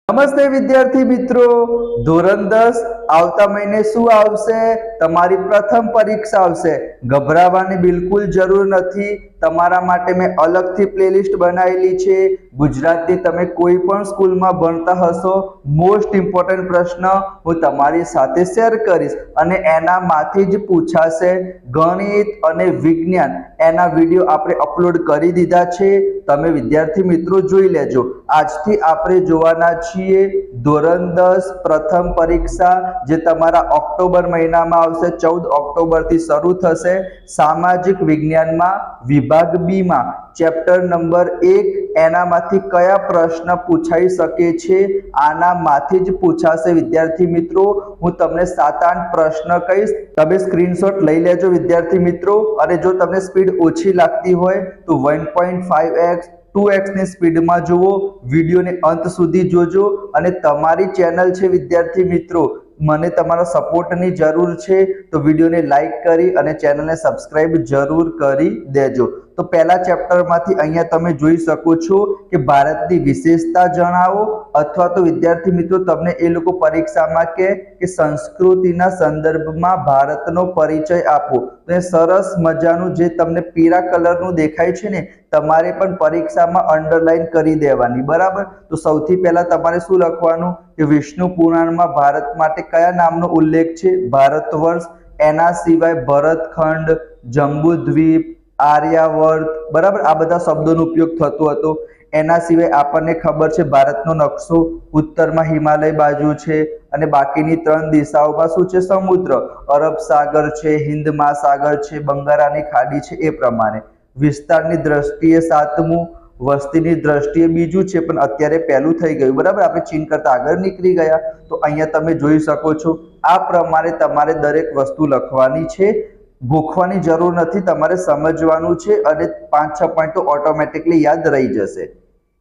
નમસ્તે વિદ્યાર્થી મિત્રો, ધોરણ 10 આવતા મહિને શું આવશે? તમારી પ્રથમ પરીક્ષા આવશે। ગભરાવાની બિલકુલ જરૂર નથી। તમારા માટે મેં અલગથી પ્લેલિસ્ટ બનાવેલી છે। ગુજરાતની તમે કોઈ પણ સ્કૂલમાં ભણતા હશો, મોસ્ટ ઇમ્પોર્ટન્ટ પ્રશ્ન હું તમારી સાથે શેર કરીશ અને એનામાંથી જ પૂછાશે। ગણિત અને વિજ્ઞાન એના વિડીયો આપણે અપલોડ કરી દીધા છે, તમે વિદ્યાર્થી મિત્રો જોઈ લેજો। આજથી આપણે જોવાના છીએ ધોરણ 10 પ્રથમ પરીક્ષા, જે તમારા ઓક્ટોબર મહિનામાં આવશે। 14 ઓક્ટોબરથી શરૂ થશે। સામાજિક વિજ્ઞાનમાં વિભાગ બી માં ચેપ્ટર નંબર 1 એનામાંથી કયા પ્રશ્ન પૂછાઈ શકે છે? આનામાંથી જ પૂછાશે વિદ્યાર્થી મિત્રો। હું તમને 7-8 પ્રશ્ન કહીશ, તમે સ્ક્રીનશોટ લઈ લેજો વિદ્યાર્થી મિત્રો। અને જો તમને સ્પીડ ઓછી લાગતી હોય તો 1.5x 2x ની સ્પીડમાં જુઓ, વિડીયોને અંત સુધી જોજો। અને તમારી ચેનલ છે વિદ્યાર્થી મિત્રો, મને તમારા સપોર્ટની જરૂર છે, તો વિડીયોને લાઈક કરી અને ચેનલને સબસ્ક્રાઇબ જરૂર કરી દેજો। તો પહેલા ચેપ્ટરમાંથી અહીંયા તમે જોઈ શકો છો કે ભારતની વિશેષતા જણાવો, અથવા તો વિદ્યાર્થી મિત્રો તમને એ લોકો પરીક્ષામાં કે સંસ્કૃતિના સંદર્ભમાં ભારતનો પરિચય આપો। તો એ સરસ મજાનું જે તમને પીળા કલરનું દેખાય છે ને, તમારે પણ પરીક્ષામાં અંડરલાઈન કરી દેવાની, બરાબર। તો સૌથી પહેલા તમારે શું લખવાનું કે વિષ્ણુ પુરાણમાં ભારત માટે કયા નામનો ઉલ્લેખ છે? ભારતવર્ષ। એના સિવાય ભરતખંડ, જંબુદ્વીપ, આર્યાવર્ત, બરાબર, આ બધા શબ્દોનો ઉપયોગ થતો હતો। એના સિવાય આપણને ખબર છે ભારતનો નકશો ઉત્તરમાં હિમાલય બાજુ છે અને બાકીની 3 દિશાઓમાં શું છે? સમુદ્ર, અરબ સાગર છે, હિન્દ મહાસાગર છે, બંગાળાની ખાડી છે। એ પ્રમાણે વિસ્તારની દ્રષ્ટિએ 7મું, વસ્તીની દ્રષ્ટિએ બીજું છે, પણ અત્યારે પહેલું થઈ ગયું, બરાબર, આપણે ચીન કરતા આગળ નીકળી ગયા। તો અહીંયા તમે જોઈ શકો છો આ પ્રમાણે તમારે દરેક વસ્તુ લખવાની છે, ગોખવાની જરૂર નથી, તમારે સમજવાનું છે અને 5-6 પોઈન્ટ તો ઓટોમેટિકલી યાદ રહી જશે।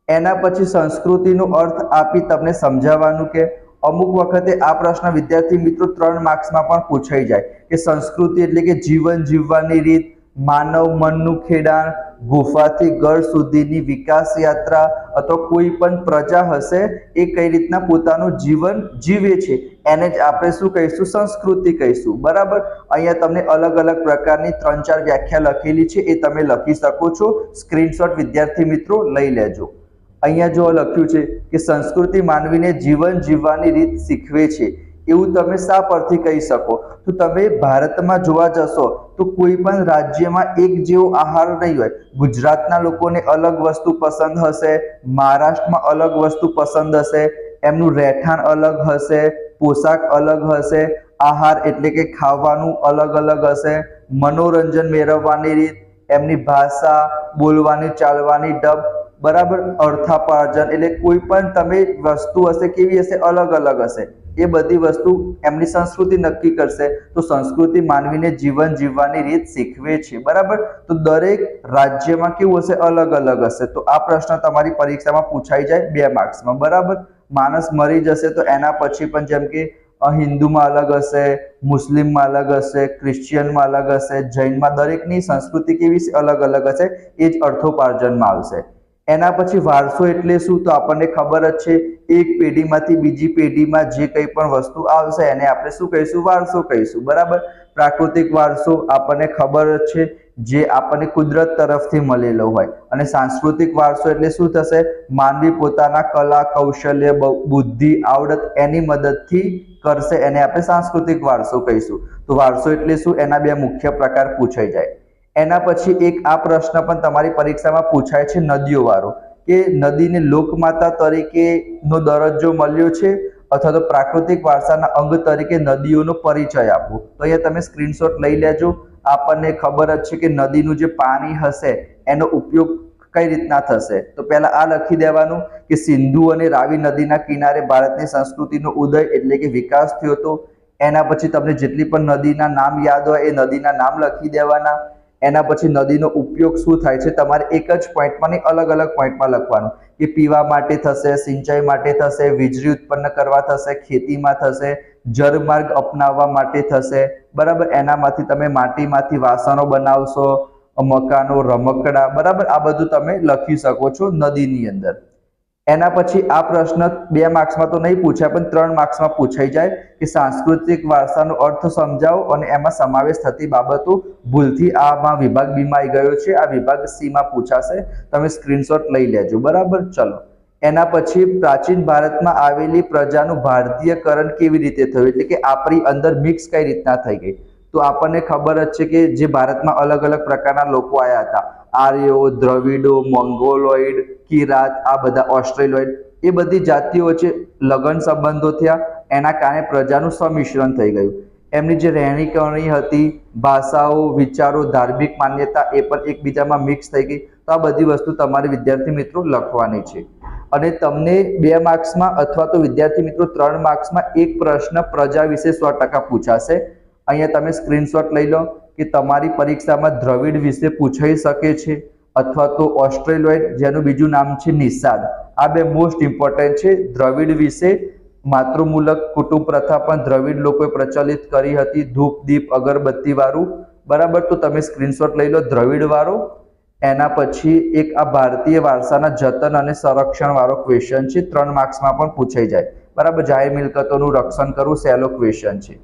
એના પછી સંસ્કૃતિનો અર્થ આપી તમને સમજાવવાનું કે અમુક વખતે આ પ્રશ્ન વિદ્યાર્થી મિત્રો 3 માર્ક્સમાં પણ પૂછાઈ જાય કે સંસ્કૃતિ એટલે કે જીવન જીવવાની રીત, માનવ મનનું ખેડાણ, ગુફાથી ઘર સુધીની વિકાસ યાત્રા, અથવા કોઈ પણ પ્રજા હશે એ કઈ રીતના પોતાનું જીવન જીવે છે, એને જ આપણે શું કહીશું? સંસ્કૃતિ કહીશું, બરાબર। અહીંયા તમને અલગ અલગ પ્રકારની 3-4 વ્યાખ્યા લખેલી છે, એ તમે લખી શકો છો। સ્ક્રીનશોટ વિદ્યાર્થી મિત્રો લઈ લેજો। અહીંયા જો લખ્યું છે કે સંસ્કૃતિ માનવીને જીવન જીવવાની રીત શીખવે છે, એવું તમે શા પરથી કહી શકો? તો તમે ભારતમાં જોવા જશો તો કોઈ પણ રાજ્યમાં એક જેવો આહાર નહીં હોય। ગુજરાતના લોકોને અલગ વસ્તુ પસંદ હશે, મહારાષ્ટ્રમાં અલગ વસ્તુ પસંદ હશે, એમનું રહેઠાણ અલગ હશે, પોશાક અલગ હશે, આહાર એટલે કે ખાવાનું અલગ અલગ હશે, મનોરંજન મેળવવાની રીત, એમની ભાષા, બોલવાની ચાલવાની ઢબ, બરાબર, અર્થાપાર્જન એટલે કોઈ પણ તમે વસ્તુ હશે કેવી હશે? અલગ અલગ હશે। એ બધી વસ્તુ એમની સંસ્કૃતિ નક્કી કરશે। તો સંસ્કૃતિ માનવીને જીવન જીવવાની રીત શીખવે છે, બરાબર। તો દરેક રાજ્યમાં કેવું હશે? અલગ અલગ હશે। તો આ પ્રશ્ન તમારી પરીક્ષામાં પૂછાઈ જાય 2 માર્ક્સમાં, બરાબર। માણસ મરી જશે તો એના પછી પણ જેમ કે હિન્દુમાં અલગ હશે, મુસ્લિમમાં અલગ હશે, ક્રિશ્ચિયનમાં અલગ હશે, જૈનમાં, દરેકની સંસ્કૃતિ કેવી છે? અલગ અલગ હશે। એ જ અર્થોપાર્જનમાં આવશે। એના પછી વારસો એટલે શું? તો આપણને ખબર જ છે, એક પેઢીમાંથી બીજી પેઢીમાં જે કંઈ પણ વસ્તુ આવશે એને આપણે શું કહીશું? વારસો કહીશું, બરાબર। પ્રાકૃતિક વારસો આપણને ખબર જ છે, જે આપણને કુદરત તરફથી મળેલો હોય। અને સાંસ્કૃતિક વારસો એટલે શું થશે? માનવી પોતાના કલા, કૌશલ્ય, બુદ્ધિ, આવડત એની મદદથી કરશે, એને આપણે સાંસ્કૃતિક વારસો કહીશું। તો વારસો એટલે શું? એના 2 મુખ્ય પ્રકાર પૂછાઈ જાય। એના પછી એક આ પ્રશ્ન પણ તમારી પરીક્ષામાં પૂછાય છે, નદીઓ વાળો, કે નદીને લોકમાતા તરીકેનો દરજ્જો મળ્યો છે અથવા તો પ્રાકૃતિક વારસાના અંગ તરીકે નદીઓનો પરિચય આપો। તો અહીંયા તમે સ્ક્રીનશોટ લઈ લેજો। આપણને ખબર જ છે કે નદીનું જે પાણી હશે એનો ઉપયોગ કઈ રીતના થશે? તો પહેલા આ લખી દેવાનું કે સિંધુ અને રાવી નદીના કિનારે ભારતની સંસ્કૃતિનો ઉદય એટલે કે વિકાસ થયો હતો। એના પછી તમને જેટલી પણ નદીના નામ યાદ હોય એ નદીના નામ લખી દેવાના। એના પછી નદીનો ઉપયોગ શું થાય છે તમારે એક જ પોઈન્ટમાં નહીં, અલગ અલગ પોઈન્ટમાં લખવાનું કે પીવા માટે થશે, સિંચાઈ માટે થશે, વીજળી ઉત્પન્ન કરવા થશે, ખેતીમાં થશે, જળમાર્ગ અપનાવવા માટે થશે, બરાબર। એનામાંથી તમે માટીમાંથી વાસણો બનાવશો, મકાનો, રમકડા, બરાબર, આ બધું તમે લખી શકો છો નદીની અંદર। એના પછી આ પ્રશ્ન 2 માર્ક્સમાં તો નહીં પૂછાય પણ 3 માર્ક્સમાં પૂછાઈ જાય કે સાંસ્કૃતિક વારસાનો અર્થ સમજાવો અને એમાં સમાવેશ થતી બાબતો. ભૂલથી આમાં વિભાગ બી માં આવી ગયો છે, આ વિભાગ સી માં પૂછાશે. તમે સ્ક્રીનશોટ લઈ લેજો. બરાબર. ચલો, એના પછી પ્રાચીન ભારતમાં આવેલી પ્રજાનું ભારતીયકરણ કેવી રીતે થયું, એટલે કે આપણી અંદર મિક્સ કઈ રીતના થઈ ગઈ. તો આપણને ખબર જ છે કે જે ભારતમાં અલગ અલગ પ્રકારના લોકો આવ્યા હતા, આર્યો, દ્રવિડો, મોંગોલોઇડ, કિરાત, આ બધા ઓસ્ટ્રેલોઇડ, એ બધી જાતિઓ વચ્ચે લગ્ન સંબંધો થયા. એના કારણે પ્રજાનું સંમિશ્રણ થઈ ગયું. એમની જે રહેણી કરણી હતી, ભાષાઓ, વિચારો, ધાર્મિક માન્યતા એ પણ એકબીજામાં મિક્સ થઈ ગઈ. તો આ બધી વસ્તુ તમારે વિદ્યાર્થી મિત્રો લખવાની છે. અને તમને 2 માર્ક્સમાં અથવા તો વિદ્યાર્થી મિત્રો 3 માર્ક્સમાં એક પ્રશ્ન પ્રજા વિશે 100% પૂછાશે. અહીંયા તમે સ્ક્રીનશોટ લઈ લો કે તમારી પરીક્ષામાં દ્રવિડ વિશે પૂછાઈ શકે છે અથવા તો ઓસ્ટ્રેલોઇડ, જેનું બીજું નામ છે નિષાદ. આ 2 મોસ્ટ ઇમ્પોર્ટન્ટ છે. દ્રવિડ વિશે માતૃમૂલક કુટુંબ પ્રથા પણ દ્રવિડ લોકોએ પ્રચલિત કરી હતી, ધૂપ દીપ અગરબત્તી વાળું. બરાબર. તો તમે સ્ક્રીનશોટ લઈ લો દ્રવિડ વાળો. એના પછી એક આ ભારતીય વારસાના જતન અને સંરક્ષણ વાળો ક્વેશ્ચન છે, 3 માર્ક્સમાં પણ પૂછાઈ જાય. બરાબર. જાહેર મિલકતોનું રક્ષણ કરવું સહેલો ક્વેશ્ચન છે.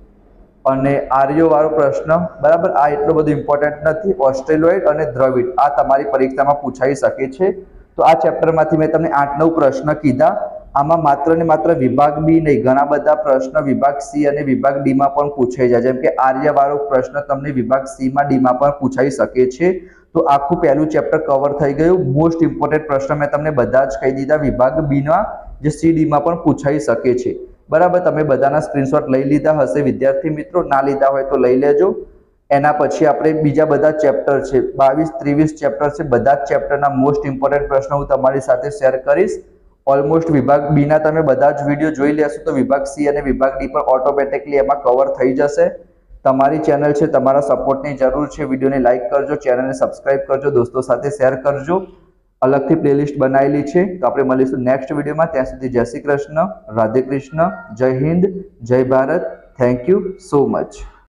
અને આર્યો વાળો પ્રશ્ન, બરાબર, આ એટલો બધો ઇમ્પોર્ટન્ટ નથી. ઓસ્ટ્રેલોઇડ અને દ્રવિડ આ તમારી પરીક્ષામાં પૂછાઈ શકે છે. તો આ ચેપ્ટરમાંથી મેં તમને 8-9 પ્રશ્ન કીધા. આમાં માત્ર ને માત્ર વિભાગ બી નહીં, ઘણા બધા પ્રશ્ન વિભાગ સી અને વિભાગ ડી માં પણ પૂછાઈ જાય. જેમ કે આર્ય વાળો પ્રશ્ન તમને વિભાગ સી માં, ડી માં પણ પૂછાઈ શકે છે. તો આખું પહેલું ચેપ્ટર કવર થઈ ગયું. મોસ્ટ ઇમ્પોર્ટન્ટ પ્રશ્ન મેં તમને બધા જ કહી દીધા વિભાગ બી ના, જે સી ડી માં પણ પૂછાઈ શકે છે. બરાબર. તમે બધાના સ્ક્રીનશોટ લઈ લીધા હશે વિદ્યાર્થી મિત્રો. ના લીધા હોય તો લઈ લેજો. એના પછી આપણે બીજા બધા ચેપ્ટર છે, 22-23 ચેપ્ટર છે. બધા જ ચેપ્ટરના મોસ્ટ ઇમ્પોર્ટન્ટ પ્રશ્નો હું તમારી સાથે શેર કરીશ. ઓલમોસ્ટ વિભાગ બી ના તમે બધા જ વિડીયો જોઈ લેશો તો વિભાગ સી અને વિભાગ ડી પર ઓટોમેટિકલી એમાં કવર થઈ જશે. તમારી ચેનલ છે, તમારા સપોર્ટની જરૂર છે. વિડીયોને લાઇક કરજો, ચેનલને સબસ્ક્રાઇબ કરજો, દોસ્તો સાથે શેર કરજો. અલગથી પ્લેલિસ્ટ બનાવેલી છે. તો આપણે મળીશું નેક્સ્ટ વિડીયોમાં. ત્યાં સુધી જય શ્રી કૃષ્ણ, રાધે કૃષ્ણ, જય હિન્દ, જય Bharat. Thank you so much.